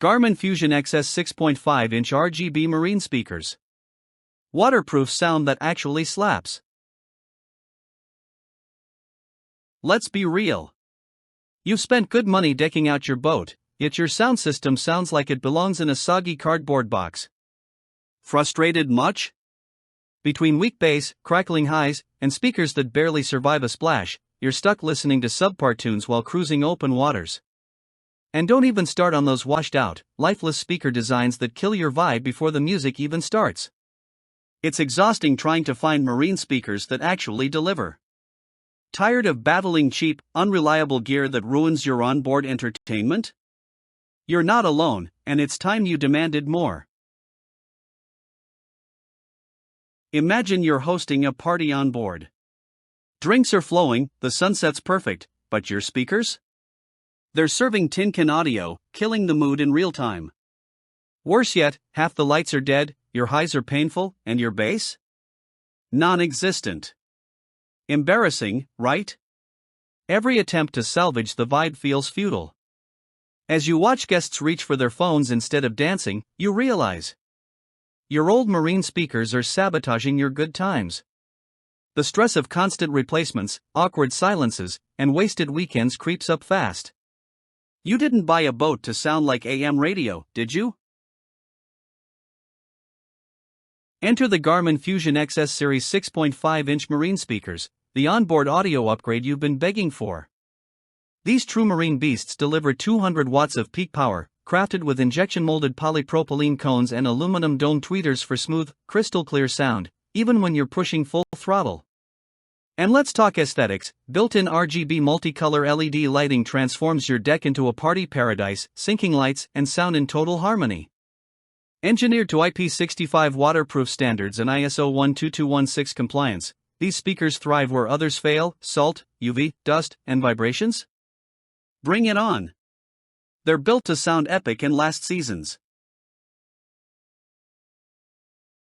Garmin Fusion XS 6.5-inch RGB marine speakers. Waterproof sound that actually slaps. Let's be real. You've spent good money decking out your boat, yet your sound system sounds like it belongs in a soggy cardboard box. Frustrated much? Between weak bass, crackling highs, and speakers that barely survive a splash, you're stuck listening to subpar tunes while cruising open waters. And don't even start on those washed-out, lifeless speaker designs that kill your vibe before the music even starts. It's exhausting trying to find marine speakers that actually deliver. Tired of battling cheap, unreliable gear that ruins your onboard entertainment? You're not alone, and it's time you demanded more. Imagine you're hosting a party on board. Drinks are flowing, the sunset's perfect, but your speakers? They're serving tin can audio, killing the mood in real time. Worse yet, half the lights are dead, your highs are painful, and your bass? Non-existent. Embarrassing, right? Every attempt to salvage the vibe feels futile. As you watch guests reach for their phones instead of dancing, you realize your old marine speakers are sabotaging your good times. The stress of constant replacements, awkward silences, and wasted weekends creeps up fast. You didn't buy a boat to sound like AM radio, did you? Enter the Garmin Fusion XS Series 6.5-inch marine speakers, the onboard audio upgrade you've been begging for. These true marine beasts deliver 200 watts of peak power, crafted with injection-molded polypropylene cones and aluminum dome tweeters for smooth, crystal-clear sound, even when you're pushing full throttle. And let's talk aesthetics. Built-in RGB multicolor LED lighting transforms your deck into a party paradise, syncing lights and sound in total harmony. Engineered to IP65 waterproof standards and ISO 12216 compliance, these speakers thrive where others fail: salt, UV, dust, and vibrations. Bring it on! They're built to sound epic and last seasons.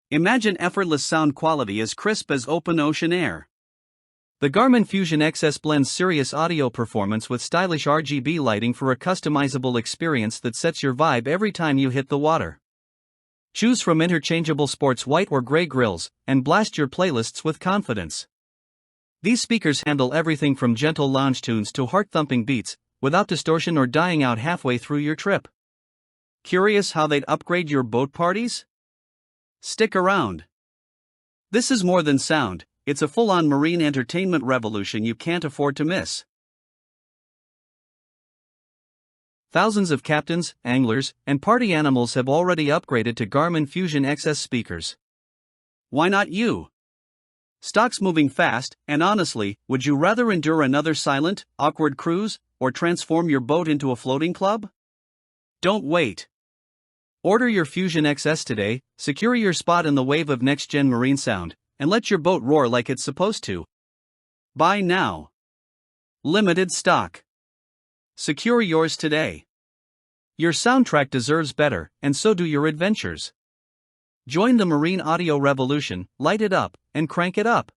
Imagine effortless sound quality as crisp as open ocean air. The Garmin Fusion XS blends serious audio performance with stylish RGB lighting for a customizable experience that sets your vibe every time you hit the water. Choose from interchangeable sports white or gray grills, and blast your playlists with confidence. These speakers handle everything from gentle lounge tunes to heart-thumping beats, without distortion or dying out halfway through your trip. Curious how they'd upgrade your boat parties? Stick around. This is more than sound, it's a full-on marine entertainment revolution you can't afford to miss. Thousands of captains, anglers, and party animals have already upgraded to Garmin Fusion XS speakers. Why not you? Stock's moving fast, and honestly, would you rather endure another silent, awkward cruise, or transform your boat into a floating club? Don't wait. Order your Fusion XS today, secure your spot in the wave of next-gen marine sound, and let your boat roar like it's supposed to. Buy now. Limited stock. Secure yours today. Your soundtrack deserves better, and so do your adventures. Join the marine audio revolution, light it up, and crank it up.